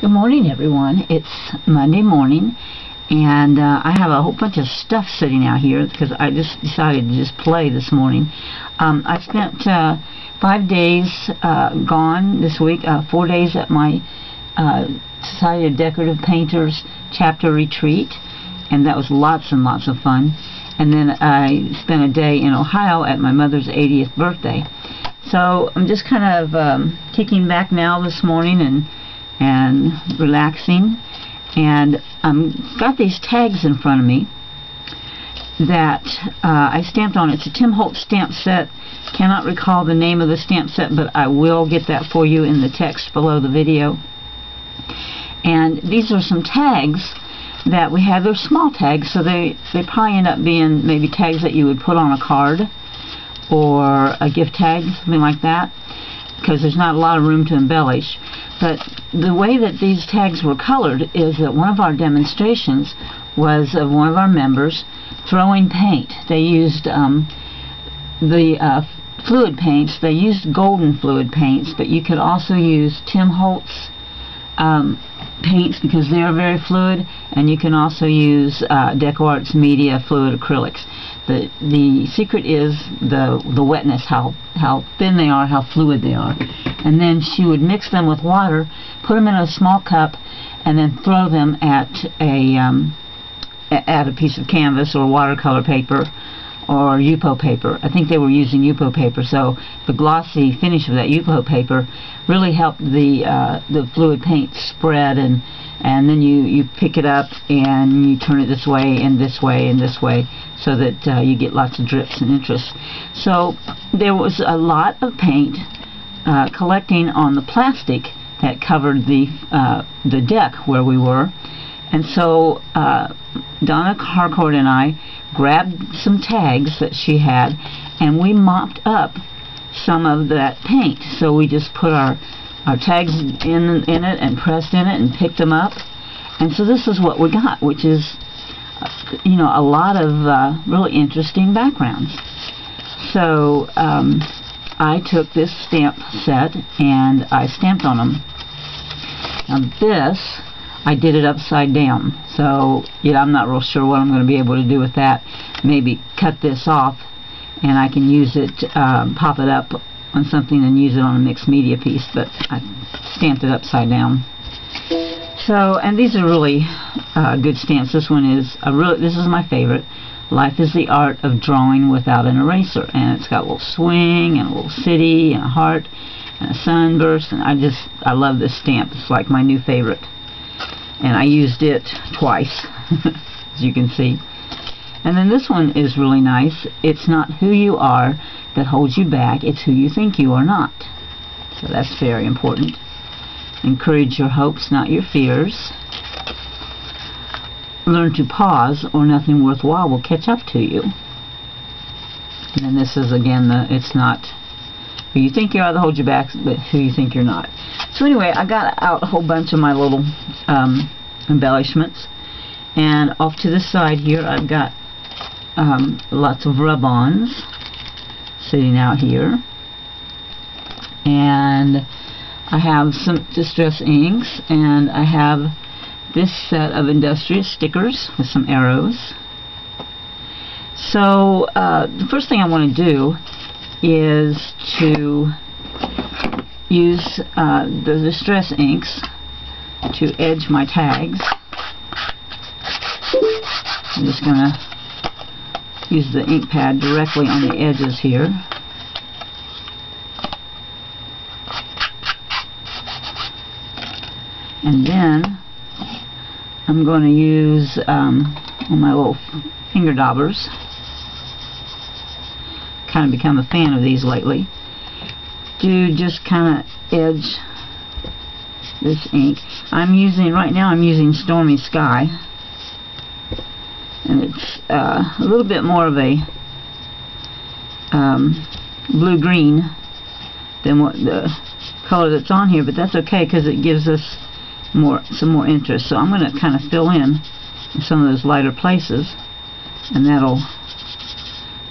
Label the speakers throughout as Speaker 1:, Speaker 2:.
Speaker 1: Good morning, everyone. It's Monday morning, and I have a whole bunch of stuff sitting out here because I just decided to just play this morning. I spent 5 days gone this week, 4 days at my Society of Decorative Painters chapter retreat, and that was lots and lots of fun. And then I spent a day in Ohio at my mother's 80th birthday. So I'm just kind of kicking back now this morning and relaxing, and got these tags in front of me that I stamped on. It's a Tim Holtz stamp set. Cannot recall the name of the stamp set, but I will get that for you in the text below the video. And these are some tags that we have. They're small tags, so they probably end up being maybe tags that you would put on a card or a gift tag, something like that, because there's not a lot of room to embellish. But the way that these tags were colored is that one of our demonstrations was of one of our members throwing paint. They used the fluid paints. They used golden fluid paints, but you could also use Tim Holtz paints because they are very fluid, and you can also use DecoArt's Media fluid acrylics. The secret is the wetness, how thin they are, how fluid they are. And then she would mix them with water, put them in a small cup, and then throw them at a piece of canvas or watercolor paper or Yupo paper. I think they were using Yupo paper, so the glossy finish of that Yupo paper really helped the fluid paint spread, and then you pick it up and you turn it this way and this way and this way, so that you get lots of drips and interest. So there was a lot of paint collecting on the plastic that covered the deck where we were, and so Donna Harcourt and I grabbed some tags that she had, and we mopped up some of that paint. So we just put our tags in it and pressed in it and picked them up, and so this is what we got, which is a lot of really interesting backgrounds. So I took this stamp set and I stamped on them. Now this, I did it upside down, so I'm not real sure what I'm going to be able to do with that. Maybe cut this off and I can use it, pop it up on something and use it on a mixed media piece, but I stamped it upside down. So, and these are really good stamps. This one is this is my favorite. Life is the art of drawing without an eraser, and it's got a little swing and a little city and a heart and a sunburst, and I love this stamp. It's like my new favorite, and I used it twice as you can see. And then this one is really nice. It's not who you are that holds you back, it's who you think you are not. So that's very important. Encourage your hopes, not your fears. Learn to pause, or nothing worthwhile will catch up to you. And then this is again it's not who you think you are that holds you back, but who you think you're not. So anyway, I got out a whole bunch of my little embellishments, and off to the side here I've got lots of rub-ons sitting out here, and I have some distress inks, and I have this set of industrious stickers with some arrows. So the first thing I want to do is to use the distress inks to edge my tags. I'm just going to use the ink pad directly on the edges here. And then I'm going to use on my little finger daubers. Kind of become a fan of these lately. To just kind of edge this ink. Right now I'm using Stormy Sky, and it's a little bit more of a blue-green than what the color that's on here, but that's okay because it gives us some more interest. So I'm going to kind of fill in some of those lighter places, and that'll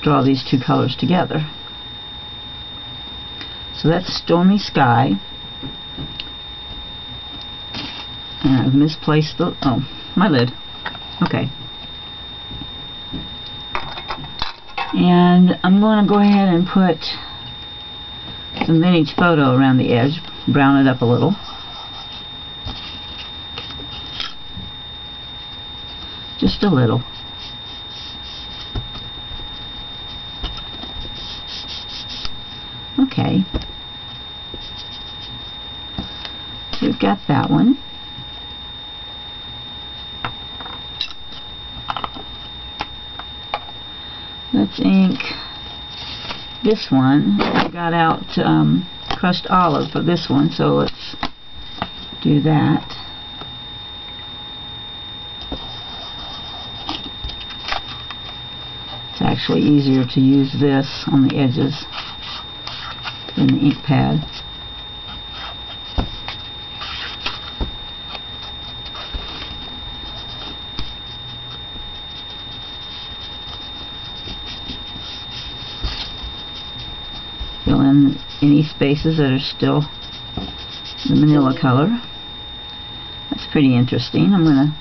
Speaker 1: draw these two colors together. So that's Stormy Sky. And I've misplaced the, oh, my lid. Okay. And I'm going to go ahead and put some vintage photo around the edge, brown it up a little. Just a little. Okay. So we've got that one. Let's ink this one. I got out crushed olive for this one, so let's do that. It's actually easier to use this on the edges than the ink pad. Fill in any spaces that are still the manila color. That's pretty interesting. I'm going to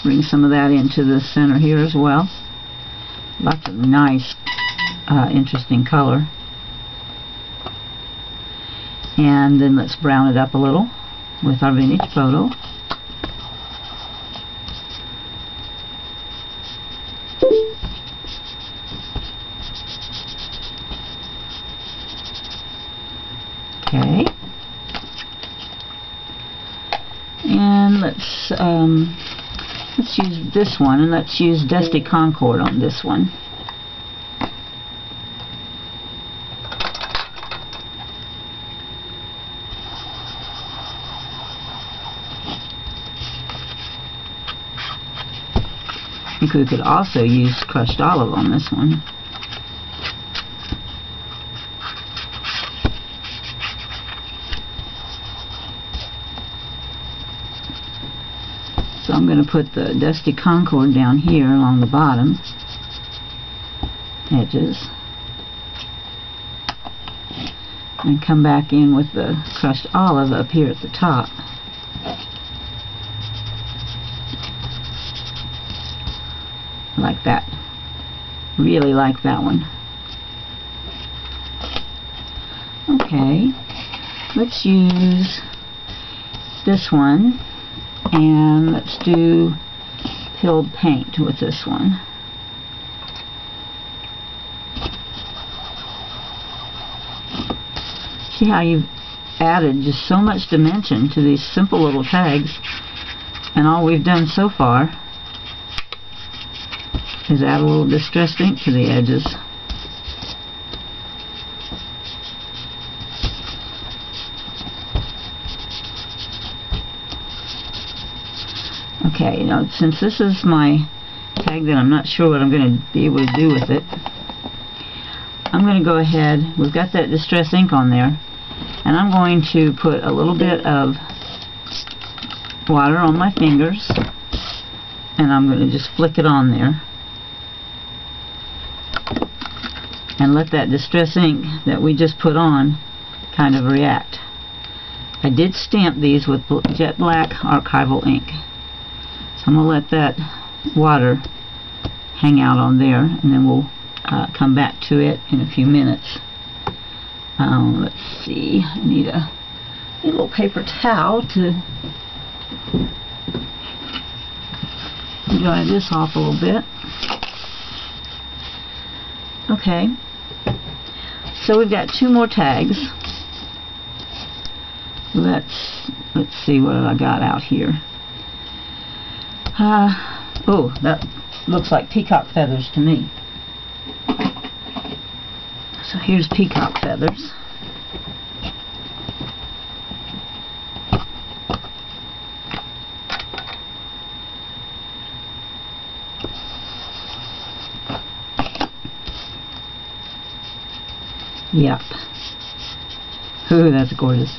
Speaker 1: bring some of that into the center here as well. Lots of nice, interesting color. And then let's brown it up a little with our vintage photo. Okay. And let's use this one, and let's use Dusty Concord on this one. I think we could also use crushed olive on this one. So I'm going to put the Dusty Concord down here along the bottom edges and come back in with the crushed olive up here at the top. Like that. Really like that one. Okay, let's use this one. And let's do pilled paint with this one. See how you've added just so much dimension to these simple little tags, and all we've done so far is add a little distressed ink to the edges. Okay, now since this is my tag that I'm not sure what I'm going to be able to do with it, I'm going to go ahead, we've got that distress ink on there, and I'm going to put a little bit of water on my fingers, and I'm going to just flick it on there and let that distress ink that we just put on kind of react. I did stamp these with jet black archival ink. So I'm going to let that water hang out on there, and then we'll come back to it in a few minutes. Let's see, I need a little paper towel to dry this off a little bit. Okay, so we've got two more tags. Let's see what I got out here. Oh, that looks like peacock feathers to me. So here's peacock feathers. Yep. Ooh, that's gorgeous.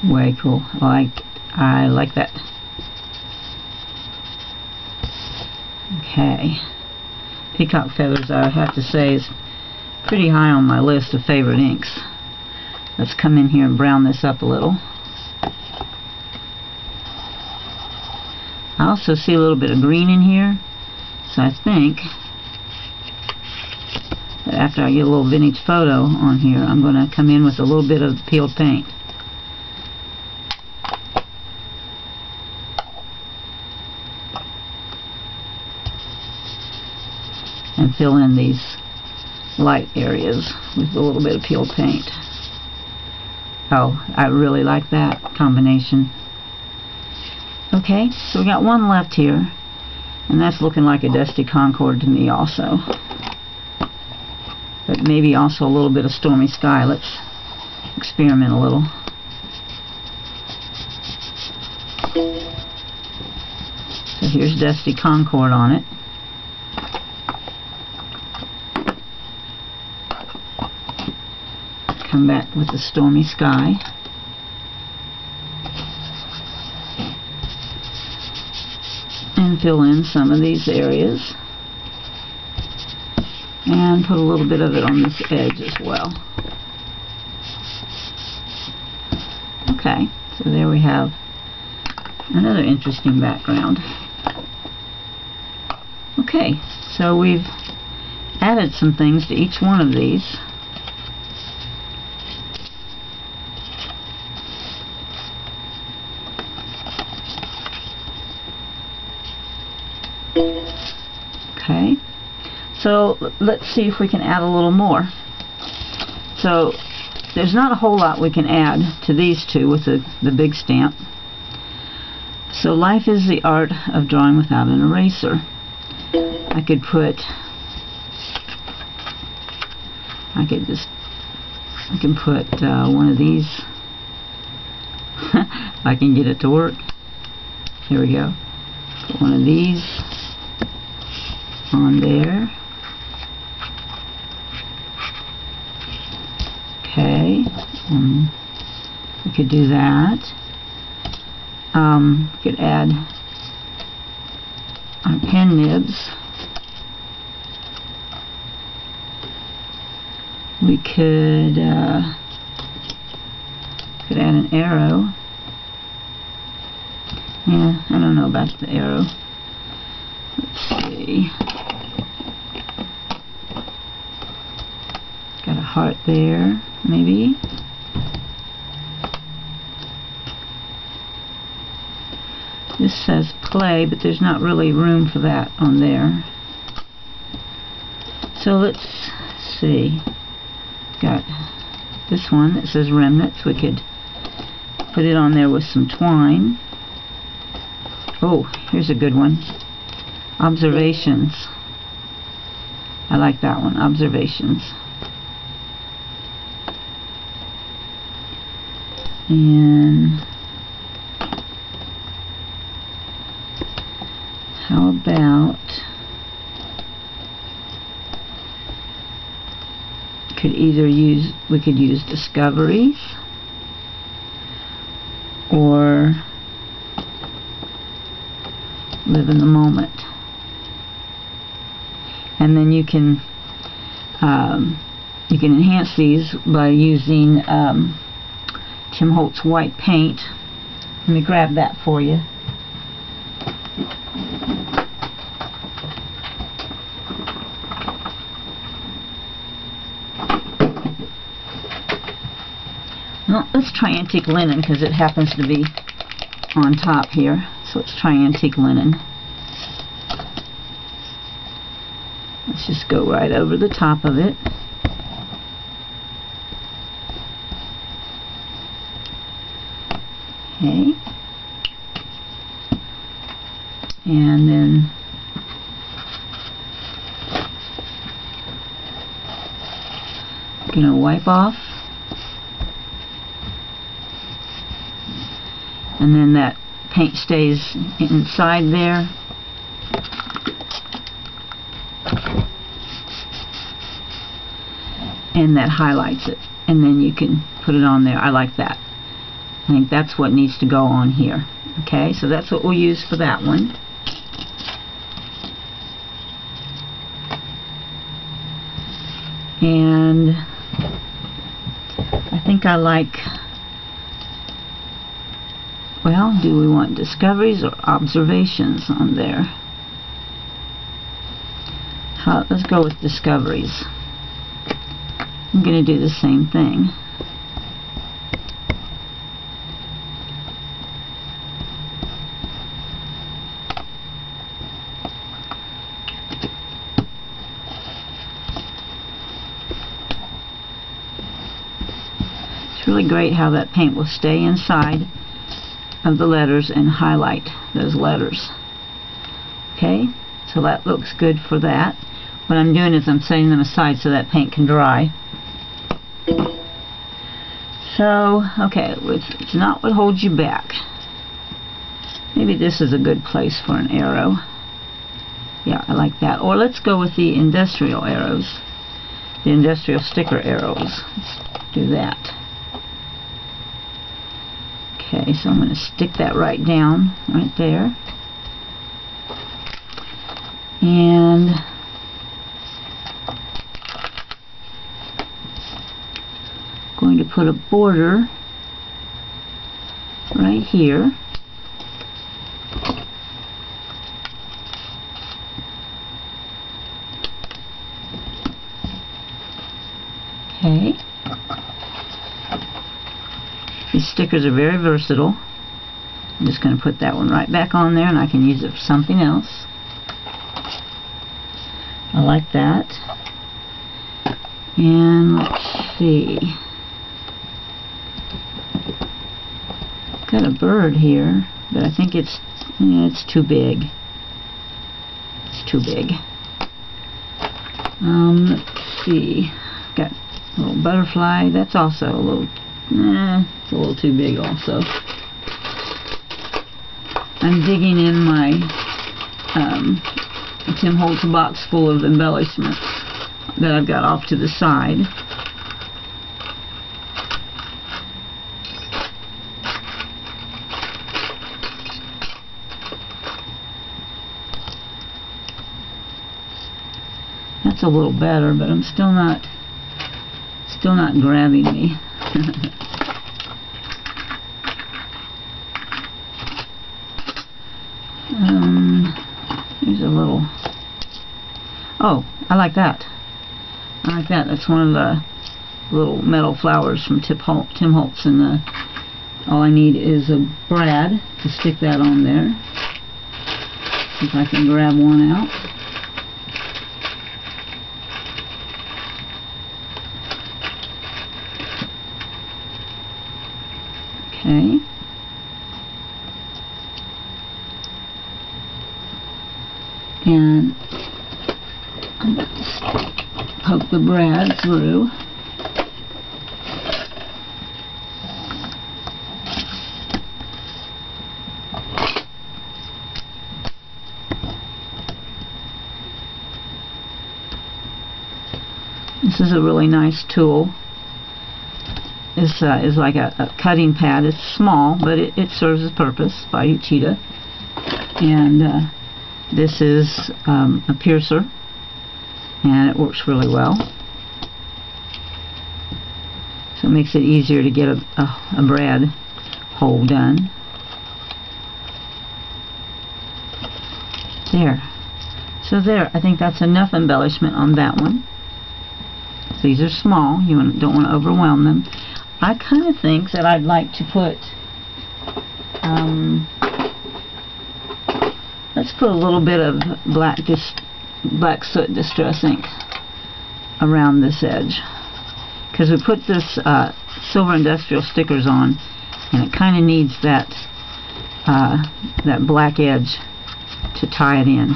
Speaker 1: Way cool. I like that. Okay. Peacock feathers, I have to say, is pretty high on my list of favorite inks. Let's come in here and brown this up a little. I also see a little bit of green in here, so I think that after I get a little vintage photo on here, I'm going to come in with a little bit of peeled paint. And fill in these light areas with a little bit of peeled paint. Oh, I really like that combination. Okay, so we got one left here, and that's looking like a Dusty Concord to me also. But maybe also a little bit of Stormy Sky. Let's experiment a little. So here's Dusty Concord on it. Come back with the Stormy Sky. And fill in some of these areas. And put a little bit of it on this edge as well. Okay, so there we have another interesting background. Okay, so we've added some things to each one of these. Okay, so let's see if we can add a little more. So there's not a whole lot we can add to these two with the big stamp. So life is the art of drawing without an eraser. I can put one of these. If I can get it to work. Here we go. Put one of these on there. Okay, we could do that. We could add our pen nibs. We could add an arrow. Yeah, I don't know about the arrow. Let's see. Got a heart there, maybe. This says play, but there's not really room for that on there. So let's see. Got this one that says remnants. We could put it on there with some twine. Oh, here's a good one. Observations. I like that one. Observations. And how about we could use discoveries or live in the moment. And then you can enhance these by using Tim Holtz white paint. Let me grab that for you. Well, let's try antique linen because it happens to be on top here. So let's try antique linen. Let's just go right over the top of it. Okay. And then I'm going to wipe off. And then that paint stays inside there. And that highlights it. And then you can put it on there. I like that. I think that's what needs to go on here. Okay, so that's what we'll use for that one. And I think I like, well, do we want discoveries or observations on there? Let's go with discoveries. I'm going to do the same thing. It's really great how that paint will stay inside of the letters and highlight those letters. Okay, so that looks good for that. What I'm doing is I'm setting them aside so that paint can dry. So, okay, it's not what holds you back. Maybe this is a good place for an arrow. Yeah, I like that. Or let's go with the industrial arrows. The industrial sticker arrows. Let's do that. Okay, so I'm going to stick that right down, right there. And going to put a border right here. Okay. These stickers are very versatile. I'm just going to put that one right back on there, and I can use it for something else. I like that. And let's see. Got a bird here, but I think it's too big. It's too big. Let's see. Got a little butterfly. That's also a little. It's a little too big also. I'm digging in my Tim Holtz box full of embellishments that I've got off to the side. That's a little better, but I'm still not grabbing me. Here's a little. Oh, I like that. I like that. That's one of the little metal flowers from Tim Holtz, and all I need is a brad to stick that on there. See if I can grab one out. Okay. And I'm going to poke the brad through. This is a really nice tool. This is like a cutting pad. It's small, but it serves its purpose by Uchida. And this is a piercer, and it works really well. So it makes it easier to get a brad hole done. There. So there, I think that's enough embellishment on that one. These are small. You don't want to overwhelm them. I kind of think that I'd like to put, let's put a little bit of black soot distress ink around this edge, because we put this silver industrial stickers on, and it kind of needs that that black edge to tie it in.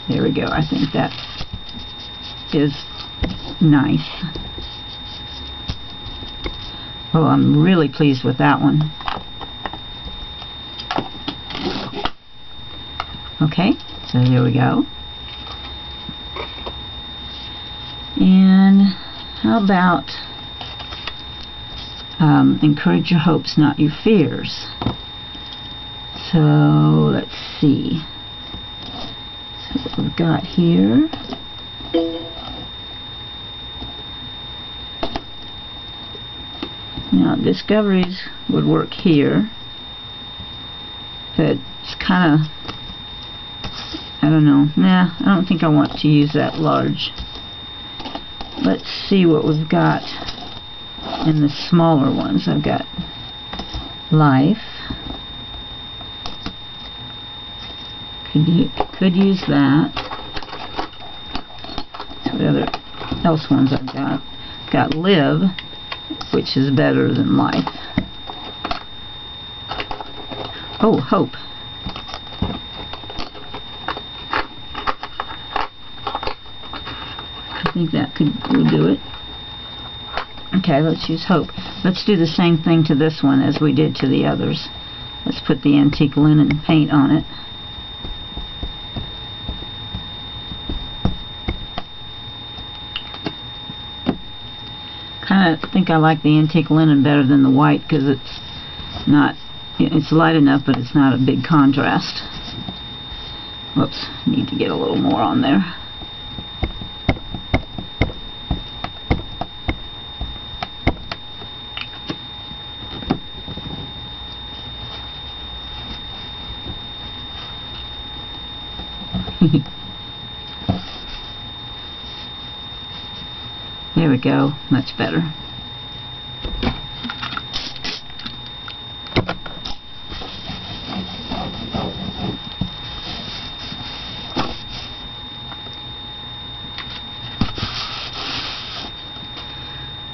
Speaker 1: There we go. I think that is nice. Oh, I'm really pleased with that one. Okay, so there we go. And how about encourage your hopes, not your fears. So let's see. So what we've got here. Now, Discoveries would work here, but it's kind of, I don't know. Nah, I don't think I want to use that large. Let's see what we've got in the smaller ones. I've got Life. Could use that. What other else ones I've got? Got Live, which is better than Life. Oh, Hope. I think that will do it. Okay, let's use Hope. Let's do the same thing to this one as we did to the others. Let's put the antique linen paint on it. Kind of think I like the antique linen better than the white because it's light enough, but it's not a big contrast. Whoops, need to get a little more on there. There we go, much better.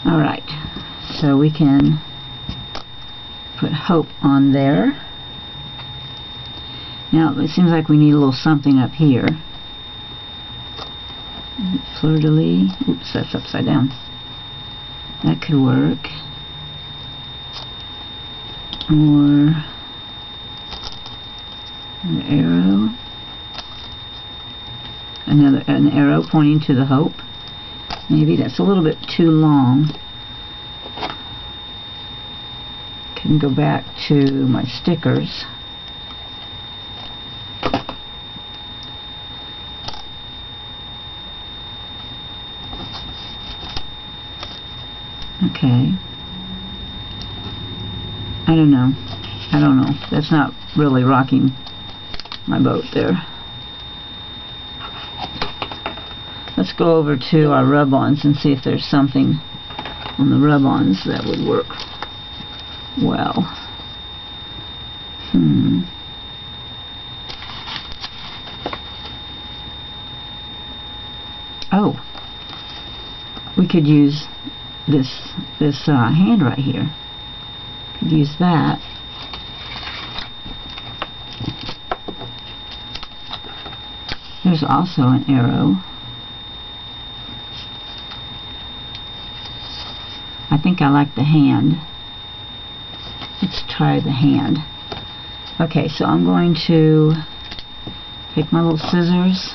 Speaker 1: Alright, so we can put Hope on there. Now it seems like we need a little something up here. Fleur-de-lis. Oops, that's upside down. That could work. Or an arrow. An arrow pointing to the Hope. Maybe that's a little bit too long. Can go back to my stickers. Okay. I don't know. That's not really rocking my boat there. Let's go over to our rub-ons and see if there's something on the rub-ons that would work well. Oh, we could use this hand right here. Could use that. There's also an arrow. I think I like the hand. Let's try the hand. Okay, so I'm going to take my little scissors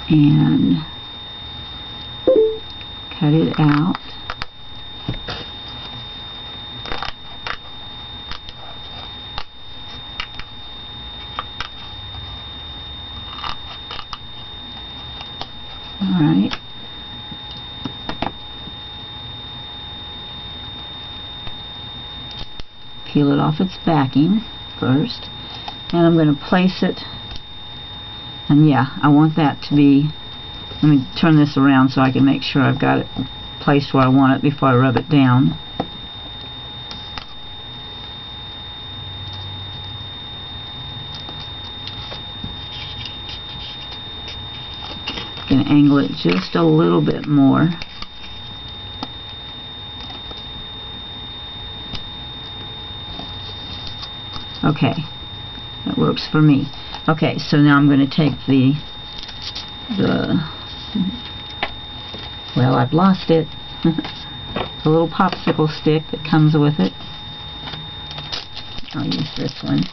Speaker 1: and cut it out. Alright. Peel it off its backing first. And I'm going to place it. And yeah, I want that to be... Let me turn this around so I can make sure I've got it placed where I want it before I rub it down. Going to angle it just a little bit more. Okay, that works for me. Okay, so now I'm going to take well, I've lost it. The little popsicle stick that comes with it. I'll use this one.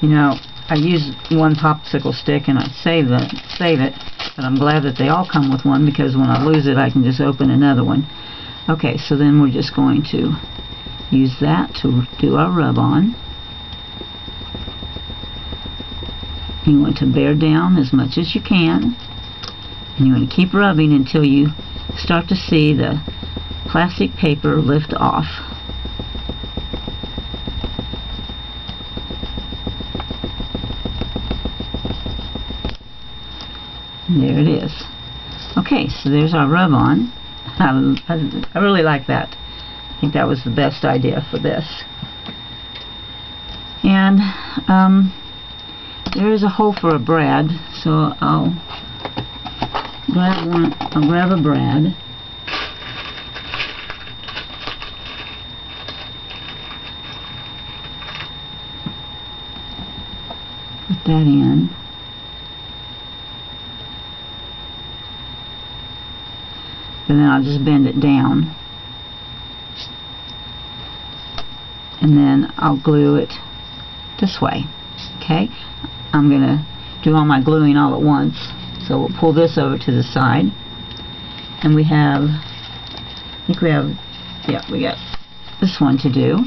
Speaker 1: You know, I use one popsicle stick and I save it But I'm glad that they all come with one, because when I lose it I can just open another one. Okay, so then we're just going to use that to do our rub-on. You want to bear down as much as you can, and you want to keep rubbing until you start to see the plastic paper lift off. And there it is. Okay, so there's our rub-on. I really like that. I think that was the best idea for this. And there is a hole for a brad, so I'll grab one. I'll grab a brad. Put that in. And then I'll just bend it down. And then I'll glue it this way. Okay? I'm going to do all my gluing all at once. So we'll pull this over to the side. And we have, we got this one to do.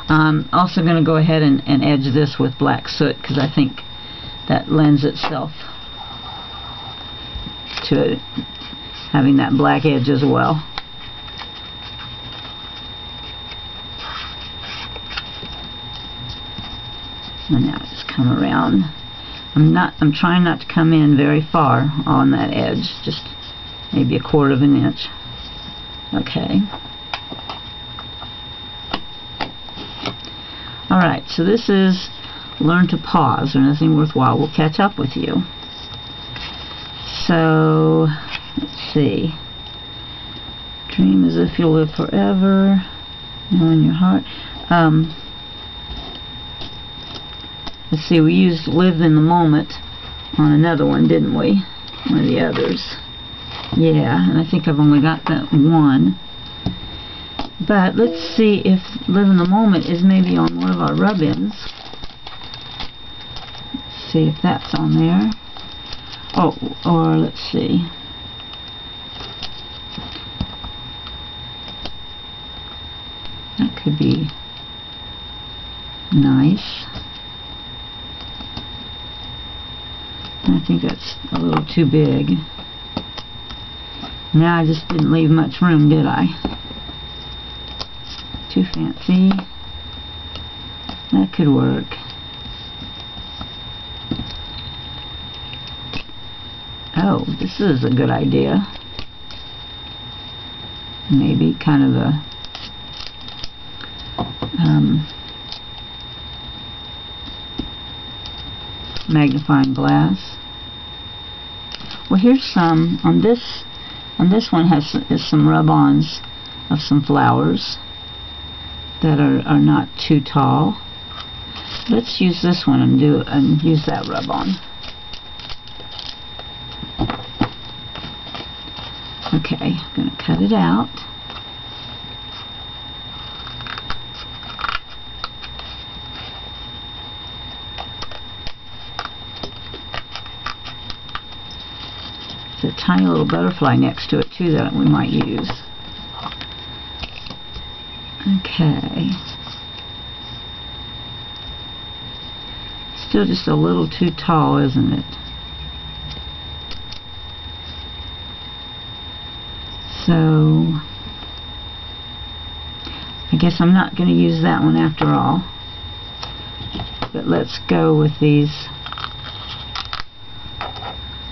Speaker 1: I'm also going to go ahead and edge this with black soot, because I think that lends itself to having that black edge as well. And now just come around. I'm trying not to come in very far on that edge, just maybe 1/4 of an inch. Okay. Alright, so this is learn to pause, or nothing worthwhile will catch up with you. So, let's see. Dream as if you'll live forever. Know in your heart. Let's see, we used live in the moment on another one, didn't we? One of the others. Yeah, and I think I've only got that one. But let's see if live in the moment is maybe on one of our rub-ins. Let's see if that's on there. Oh, or let's see. That could be nice. I think that's a little too big. Now I just didn't leave much room, did I? Too fancy. That could work. Oh, this is a good idea. Maybe kind of a magnifying glass. Well, here's some on this one is some rub-ons of some flowers that are not too tall. Let's use this one and use that rub-on. Okay, I'm going to cut it out. There's a tiny little butterfly next to it too that we might use. Okay. Still just a little too tall, isn't it? So I guess I'm not going to use that one after all. But let's go with these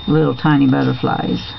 Speaker 1: little tiny butterflies.